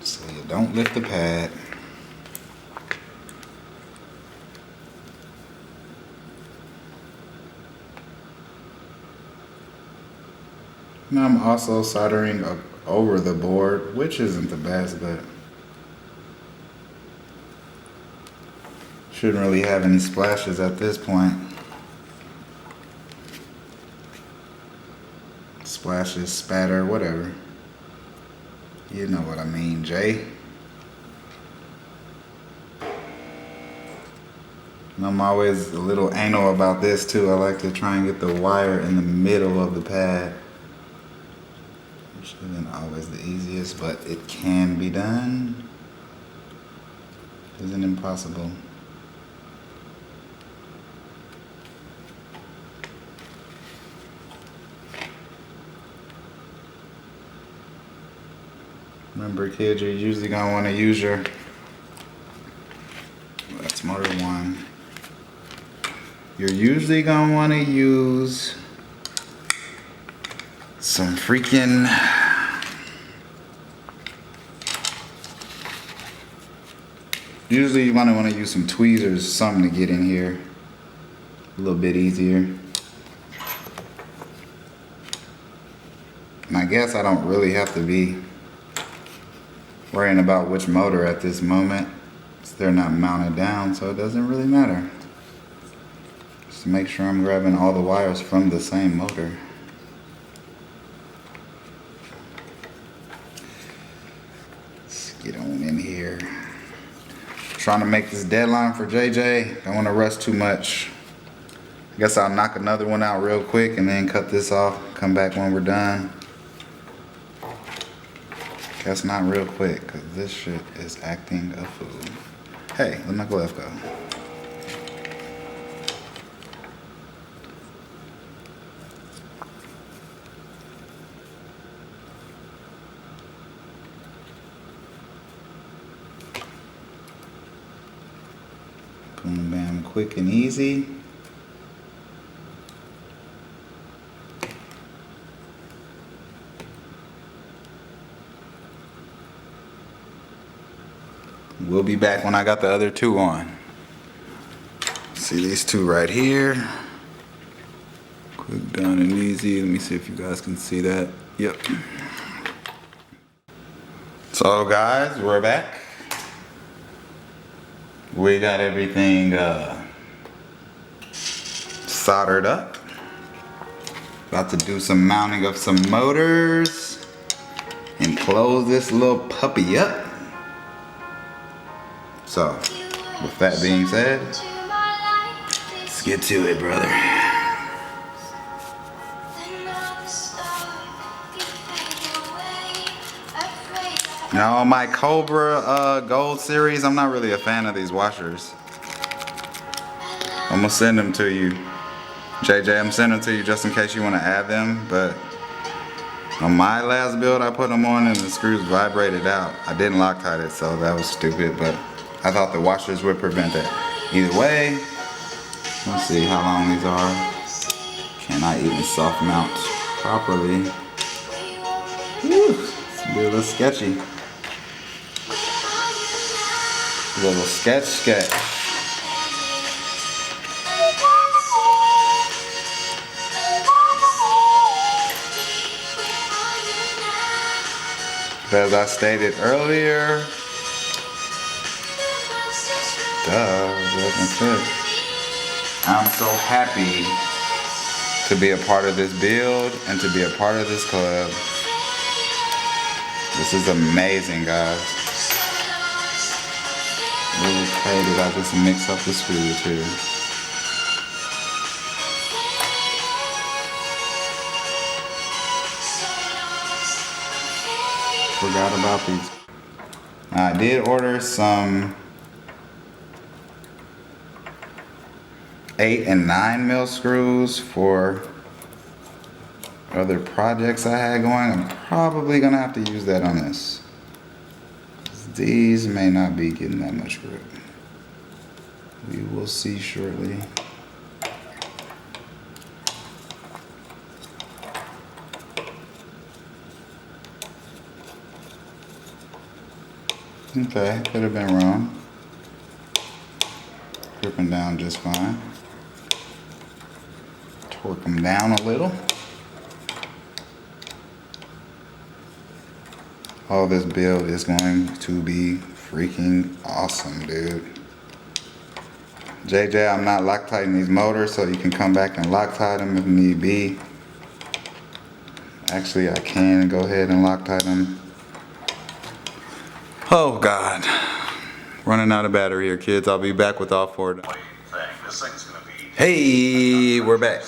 so you don't lift the pad. Now I'm also soldering up over the board, which isn't the best, but shouldn't really have any splashes at this point. Splashes, spatter, whatever. You know what I mean, Jay. And I'm always a little anal about this too. I like to try and get the wire in the middle of the pad. Which isn't always the easiest, but it can be done. It isn't impossible. Remember, kids, you're usually gonna want to use your, that's motor 1. You're usually gonna want to use some freaking usually you want to use some tweezers, something to get in here a little bit easier. And I guess I don't really have to be worrying about which motor at this moment. They're not mounted down, so it doesn't really matter. Just make sure I'm grabbing all the wires from the same motor. Let's get on in here. Trying to make this deadline for JJ. Don't want to rush too much. I guess I'll knock another one out real quick and then cut this off. Come back when we're done. Guess not real quick, because this shit is acting a fool. Hey, let my glove go. Boom, bam, quick and easy. We'll be back when I got the other 2 on. See these 2 right here. Quick, down and easy. Let me see if you guys can see that. Yep. So guys, we're back. We got everything soldered up. About to do some mounting of some motors and close this little puppy up. So, with that being said, let's get to it, brother. Now on my Cobra Gold series, I'm not really a fan of these washers. I'm gonna send them to you. JJ, I'm sending them to you just in case you want to add them, but on my last build I put them on and the screws vibrated out. I didn't Loctite it, so that was stupid, but I thought the washers would prevent that. Either way, let's see how long these are. Can I even soft mount properly? Whew, it's a little sketchy. A little sketch. as I stated earlier, I'm so happy to be a part of this build and to be a part of this club. This is amazing, guys. Okay, did I just mix up the screws here? Forgot about these. I did order some 8 and 9 mil screws for other projects I had going. I'm probably gonna have to use that on this. These may not be getting that much grip. We will see shortly. Okay, could have been wrong. Gripping down just fine. Torque them down a little. Oh, this build is going to be freaking awesome, dude. JJ, I'm not Loctiting these motors, so you can come back and Loctite them if need be. Actually, I can go ahead and Loctite them. Oh God, running out of battery here, kids. I'll be back with all four. Hey, we're back.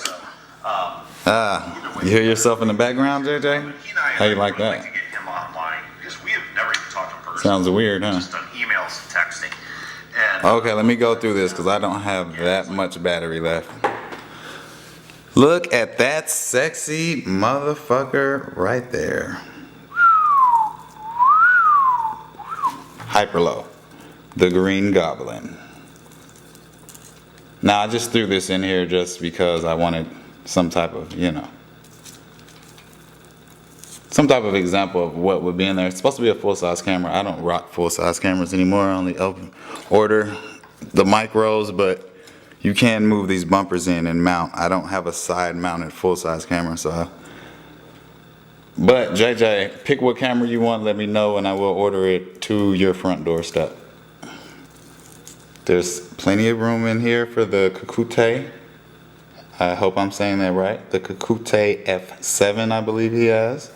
You hear yourself in the background, JJ? How you like that? Sounds weird, huh? Just on emails and texting. Okay, let me go through this because I don't have that much battery left. Look at that sexy motherfucker right there. HyperLow, the Green Goblin. Now I just threw this in here just because I wanted some type of, you know, some type of example of what would be in there. It's supposed to be a full-size camera. I don't rock full-size cameras anymore. I only order the micros, but you can move these bumpers in and mount. I don't have a side-mounted full-size camera, so. But JJ, pick what camera you want, let me know, and I will order it to your front doorstep. There's plenty of room in here for the Kukute. I hope I'm saying that right. The Kukute F7, I believe he has.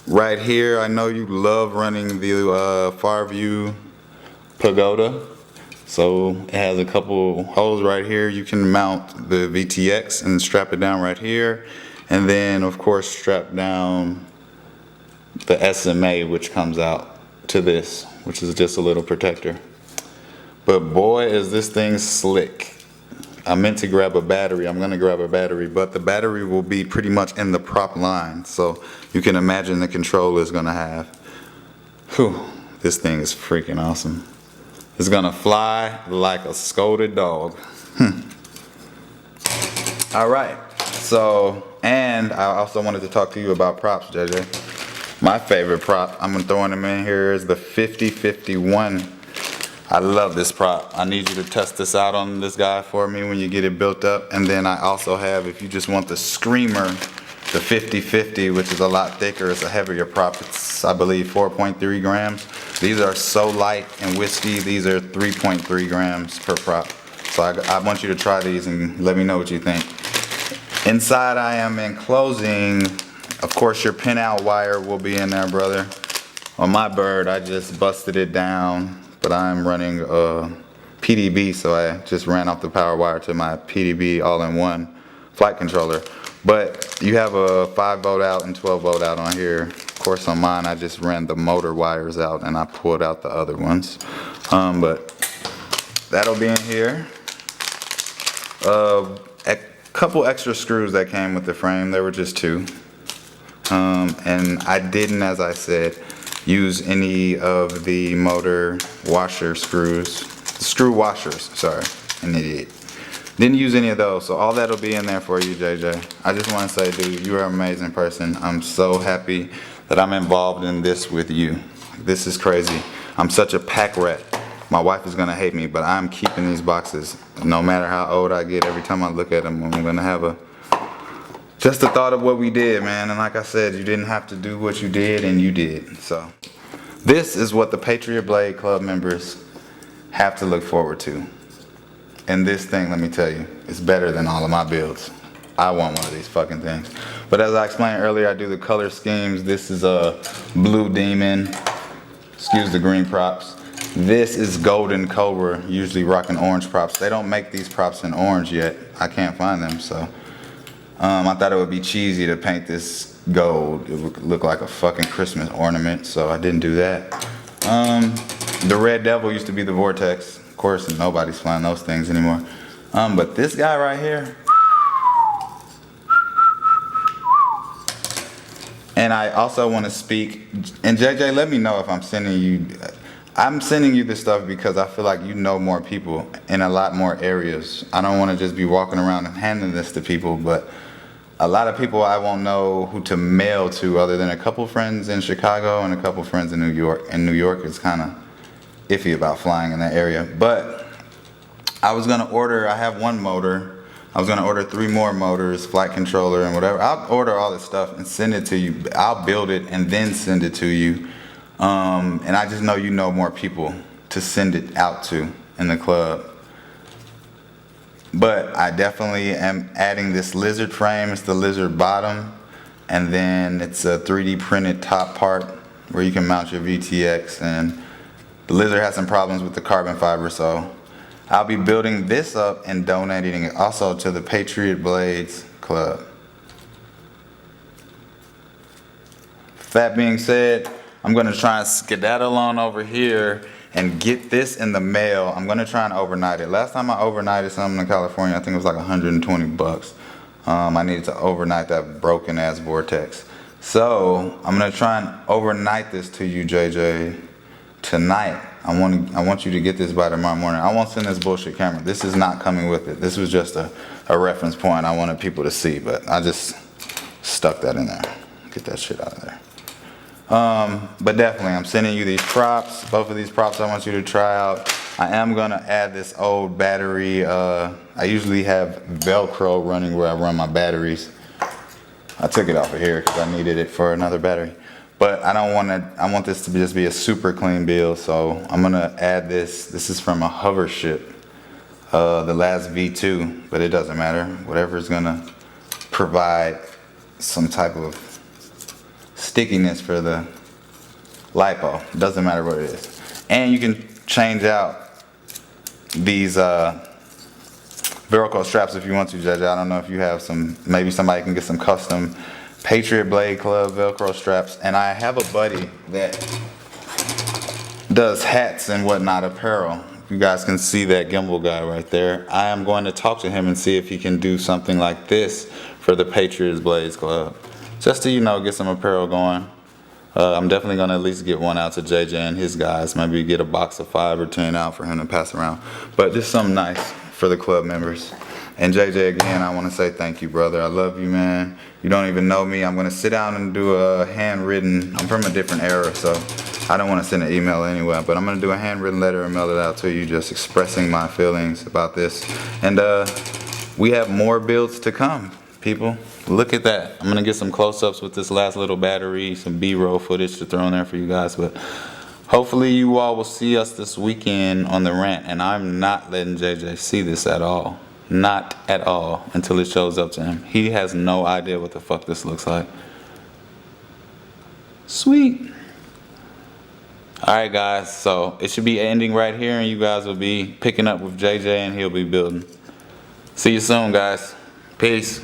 Right here, I know you love running the far view Pagoda. So it has a couple holes right here. You can mount the VTX and strap it down right here. And then of course strap down the SMA, which comes out to this, which is just a little protector. But boy, is this thing slick. I meant to grab a battery. I'm gonna grab a battery, but the battery will be pretty much in the prop line. So you can imagine the control is gonna have. Whew, this thing is freaking awesome. It's gonna fly like a scolded dog. All right, so, and I also wanted to talk to you about props, JJ. My favorite prop, I'm throwing them in here, is the 5051. I love this prop. I need you to test this out on this guy for me when you get it built up. And then I also have, if you just want the screamer, the 5050, which is a lot thicker. It's a heavier prop. It's, I believe, 4.3 grams. These are so light and wispy. These are 3.3 grams per prop. So I want you to try these and let me know what you think. Inside I am enclosing, of course, your pinout wire will be in there, brother. On my Byrd, I just busted it down. But I'm running a PDB, so I just ran off the power wire to my PDB all-in-one flight controller. But you have a 5-volt out and 12-volt out on here. Of course, on mine, I just ran the motor wires out and I pulled out the other ones. But that'll be in here. A couple extra screws that came with the frame. There were just 2. And I didn't, as I said, use any of the motor washer screws, screw washers, sorry, an idiot. Didn't use any of those, so all that'll be in there for you, JJ. I just want to say, dude, you are an amazing person. I'm so happy that I'm involved in this with you. This is crazy. I'm such a pack rat. My wife is gonna hate me, but I'm keeping these boxes. No matter how old I get, every time I look at them, I'm gonna have a just the thought of what we did, man. And like I said, you didn't have to do what you did, and you did. So this is what the Patriot Blade Club members have to look forward to. And this thing, let me tell you, is better than all of my builds. I want one of these fucking things. But as I explained earlier, I do the color schemes. This is a Blue Demon. Excuse the green props. This is Golden Cobra, usually rocking orange props. They don't make these props in orange yet. I can't find them, so. I thought it would be cheesy to paint this gold. It would look like a fucking Christmas ornament, so I didn't do that. The Red Devil used to be the Vortex. Of course, nobody's flying those things anymore. But this guy right here, and I also want to speak, and JJ, let me know if I'm sending you this stuff because I feel like you know more people in a lot more areas. I don't want to just be walking around and handing this to people, but a lot of people I won't know who to mail to other than a couple friends in Chicago and a couple friends in New York. And New York is kind of iffy about flying in that area. But I was going to order, I have one motor. I was going to order 3 more motors, flight controller and whatever. I'll order all this stuff and send it to you. I'll build it and then send it to you. And I just know you know more people to send it out to in the club. But I definitely am adding this lizard frame. It's the lizard bottom. And then it's a 3D printed top part where you can mount your VTX. And the lizard has some problems with the carbon fiber, so I'll be building this up and donating it also to the Patriot Blades Club. That being said, I'm going to try and skedaddle on over here and get this in the mail. I'm going to try and overnight it. Last time I overnighted something in California, I think it was like 120 bucks. I needed to overnight that broken ass Vortex. So I'm going to try and overnight this to you, JJ, tonight. I want you to get this by tomorrow morning. I won't send this bullshit camera. This is not coming with it. This was just a reference point I wanted people to see, but I just stuck that in there. Get that shit out of there. But definitely, I'm sending you these props. Both of these props I want you to try out. I am going to add this old battery. I usually have Velcro running where I run my batteries. I took it off of here because I needed it for another battery. But I don't want to, I want this to just be a super clean build. So I'm going to add this. This is from a hover ship, the last V2, but it doesn't matter. Whatever is going to provide some type of stickiness for the lipo. Doesn't matter what it is. And you can change out these Velcro straps if you want to, JJ. I don't know if you have some, maybe somebody can get some custom Patriot Blade Club Velcro straps. And I have a buddy that does hats and whatnot, apparel. You guys can see that gimbal guy right there. I am going to talk to him and see if he can do something like this for the Patriot Blades Club. Just to, you know, get some apparel going. I'm definitely going to at least get one out to JJ and his guys. Maybe get a box of 5 or 10 out for him to pass around. But just something nice for the club members. And JJ, again, I want to say thank you, brother. I love you, man. You don't even know me. I'm going to sit down and do a handwritten, I'm from a different era, so I don't want to send an email anyway. But I'm going to do a handwritten letter and mail it out to you, just expressing my feelings about this. And we have more builds to come, people. Look at that. I'm going to get some close-ups with this last little battery, some B-roll footage to throw in there for you guys. But hopefully you all will see us this weekend on the rant. And I'm not letting JJ see this at all. Not at all until it shows up to him. He has no idea what the fuck this looks like. Sweet. Alright guys, so it should be ending right here and you guys will be picking up with JJ and he'll be building. See you soon guys. Peace.